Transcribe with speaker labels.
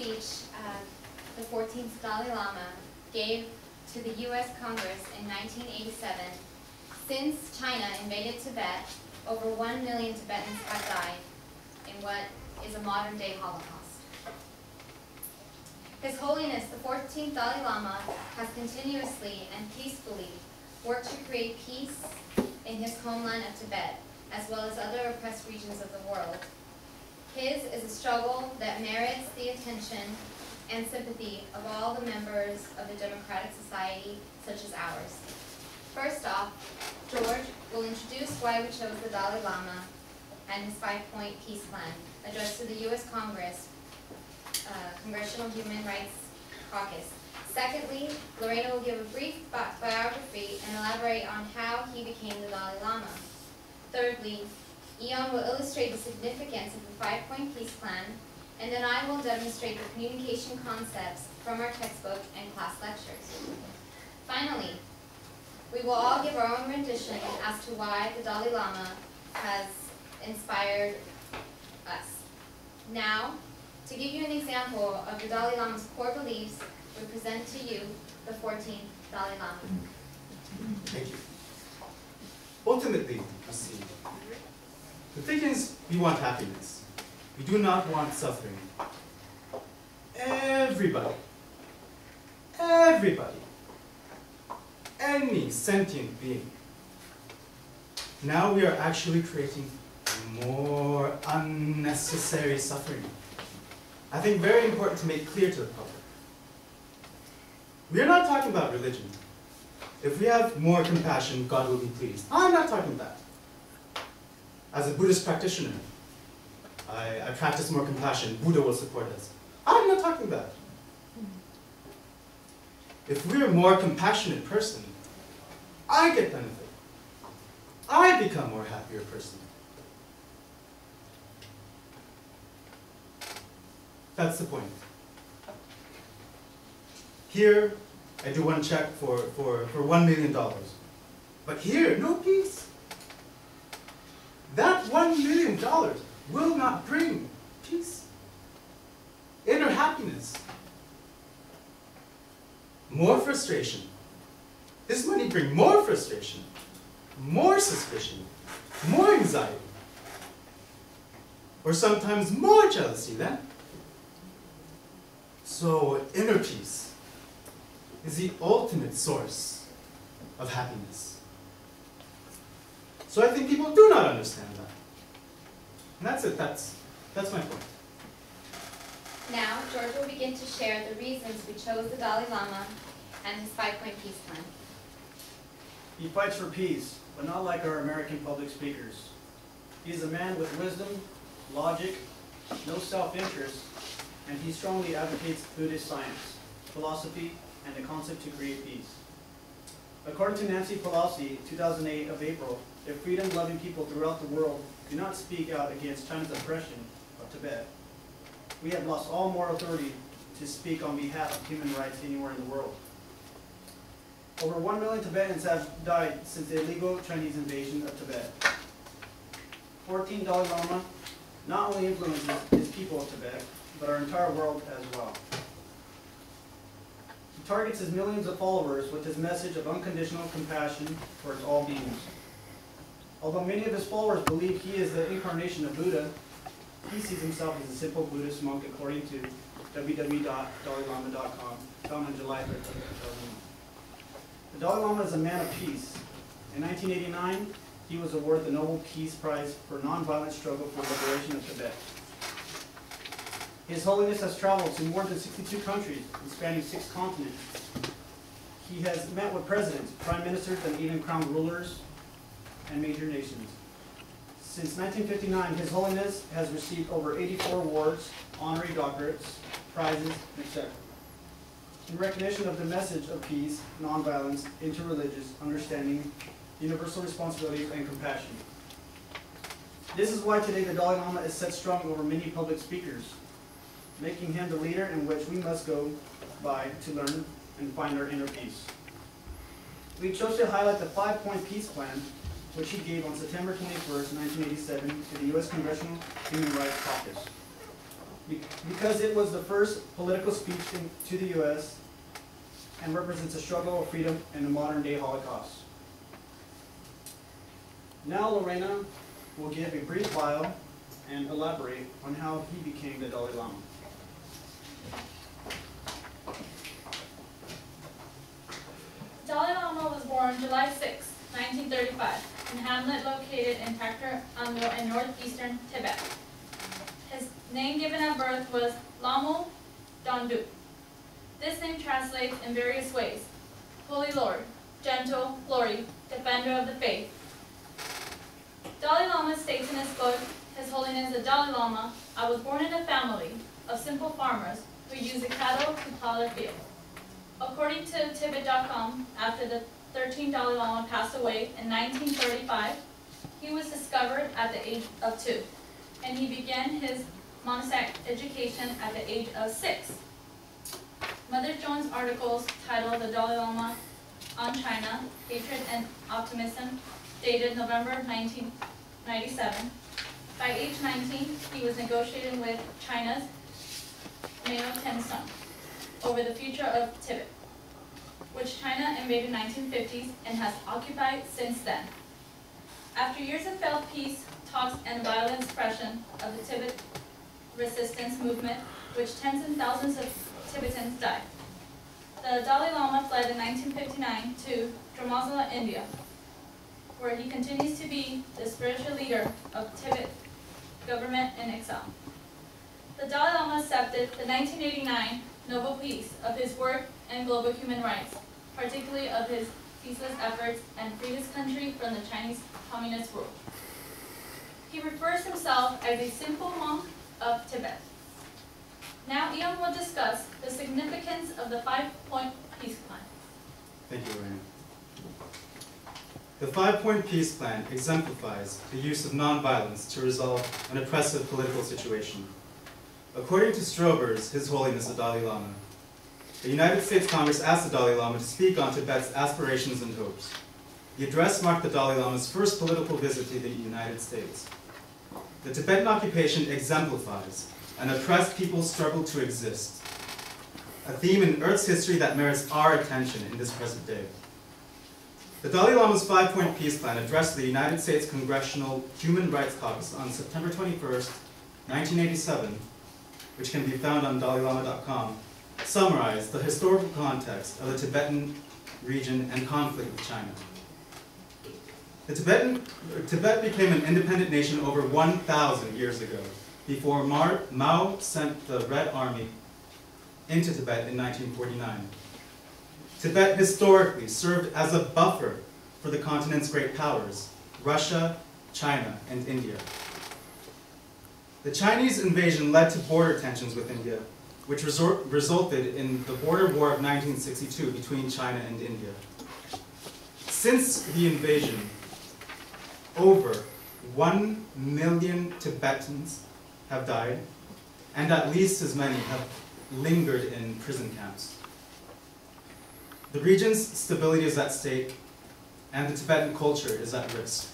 Speaker 1: speech the 14th Dalai Lama gave to the U.S. Congress in 1987, since China invaded Tibet, over 1 million Tibetans have died in what is a modern-day Holocaust. His Holiness the 14th Dalai Lama has continuously and peacefully worked to create peace in his homeland of Tibet, as well as other oppressed regions of the world. His is a struggle that merits the attention and sympathy of all the members of a democratic society such as ours. First off, George will introduce why we chose the Dalai Lama and his 5-point peace plan addressed to the U.S. Congress, Congressional Human Rights Caucus. Secondly, Lorena will give a brief biography and elaborate on how he became the Dalai Lama. Thirdly, Eon will illustrate the significance of the 5-point peace plan, and then I will demonstrate the communication concepts from our textbook and class lectures. Finally, we will all give our own rendition as to why the Dalai Lama has inspired us. Now, to give you an example of the Dalai Lama's core beliefs, we present to you the 14th Dalai Lama.
Speaker 2: Thank you. Ultimately, you see, the thing is, we want happiness. We do not want suffering. Everybody, any sentient being. Now we are actually creating more unnecessary suffering. I think very important to make clear to the public. We are not talking about religion. If we have more compassion, God will be pleased. I'm not talking about that. As a Buddhist practitioner, I practice more compassion. Buddha will support us. I'm not talking about that. If we're a more compassionate person, I get benefit. I become a more happier person. That's the point. Here, I do one check for $1 million. But here, no peace. That $1 million will not bring peace, inner happiness, more frustration. This money brings more frustration, more suspicion, more anxiety, or sometimes more jealousy then. So inner peace is the ultimate source of happiness. So I think people do not understand that. And that's it, that's my point.
Speaker 1: Now, George will begin to share the reasons we chose the Dalai Lama and his 5-point peace plan.
Speaker 3: He fights for peace, but not like our American public speakers. He is a man with wisdom, logic, no self-interest, and he strongly advocates Buddhist science, philosophy, and the concept to create peace. According to Nancy Pelosi, 2008 of April, if freedom-loving people throughout the world do not speak out against China's oppression of Tibet, we have lost all moral authority to speak on behalf of human rights anywhere in the world. Over 1 million Tibetans have died since the illegal Chinese invasion of Tibet. 14th Dalai Lama not only influences his people of Tibet, but our entire world as well. He targets his millions of followers with his message of unconditional compassion towards all beings. Although many of his followers believe he is the incarnation of Buddha, he sees himself as a simple Buddhist monk according to www.dalailama.com, found on July 13, 2001. The Dalai Lama is a man of peace. In 1989, he was awarded the Nobel Peace Prize for nonviolent struggle for liberation of Tibet. His Holiness has traveled to more than 62 countries and spanning 6 continents. He has met with presidents, prime ministers, and even crowned rulers and major nations. Since 1959, His Holiness has received over 84 awards, honorary doctorates, prizes, etc. In recognition of the message of peace, nonviolence, interreligious understanding, universal responsibility, and compassion. This is why today the Dalai Lama is set strong over many public speakers, making him the leader in which we must go by to learn and find our inner peace. We chose to highlight the 5-point peace plan, which he gave on September 21st, 1987 to the U.S. Congressional Human Rights Caucus. because it was the first political speech to the U.S. and represents a struggle of freedom in the modern-day Holocaust. Now Lorena will give a brief bio and elaborate on how he became the Dalai Lama.
Speaker 4: Dalai Lama was born July 6, 1935, in hamlet located in Pakhtar in northeastern Tibet. His name given at birth was Lamo Dondu. This name translates in various ways: Holy Lord, Gentle, Glory, Defender of the Faith. Dalai Lama states in his book, His Holiness the Dalai Lama, I was born in a family of simple farmers who used the cattle to plow their fields. According to Tibet.com, after the 13th Dalai Lama passed away in 1935, he was discovered at the age of 2, and he began his monastic education at the age of 6. Mother Jones' articles titled The Dalai Lama on China, Hatred and Optimism, dated November 1997. By age 19, he was negotiating with China's Mao Zedong over the future of Tibet, which China invaded in the 1950s and has occupied since then. After years of failed peace talks and violent suppression of the Tibet resistance movement, which tens and thousands of Tibetans died, the Dalai Lama fled in 1959 to Dharamsala, India, where he continues to be the spiritual leader of Tibet government in exile. The Dalai Lama accepted the 1989 Nobel Peace of his work in global human rights, particularly of his ceaseless efforts and freed his country from the Chinese communist rule. He refers himself as a simple monk of Tibet. Now Ian will discuss the significance of the 5-point peace plan.
Speaker 2: Thank you, Lorena. The 5-point peace plan exemplifies the use of nonviolence to resolve an oppressive political situation. According to Strober's His Holiness the Dalai Lama, the United States Congress asked the Dalai Lama to speak on Tibet's aspirations and hopes. The address marked the Dalai Lama's first political visit to the United States. The Tibetan occupation exemplifies an oppressed people's struggle to exist, a theme in Earth's history that merits our attention in this present day. The Dalai Lama's 5-point peace plan addressed to the United States Congressional Human Rights Caucus on September 21st, 1987, which can be found on DalaiLama.com, summarized the historical context of the Tibetan region and conflict with China. Tibet became an independent nation over 1,000 years ago, before Mao sent the Red Army into Tibet in 1949. Tibet historically served as a buffer for the continent's great powers, Russia, China, and India. The Chinese invasion led to border tensions with India, which resulted in the border war of 1962 between China and India. Since the invasion, over 1 million Tibetans have died, and at least as many have lingered in prison camps. The region's stability is at stake, and the Tibetan culture is at risk.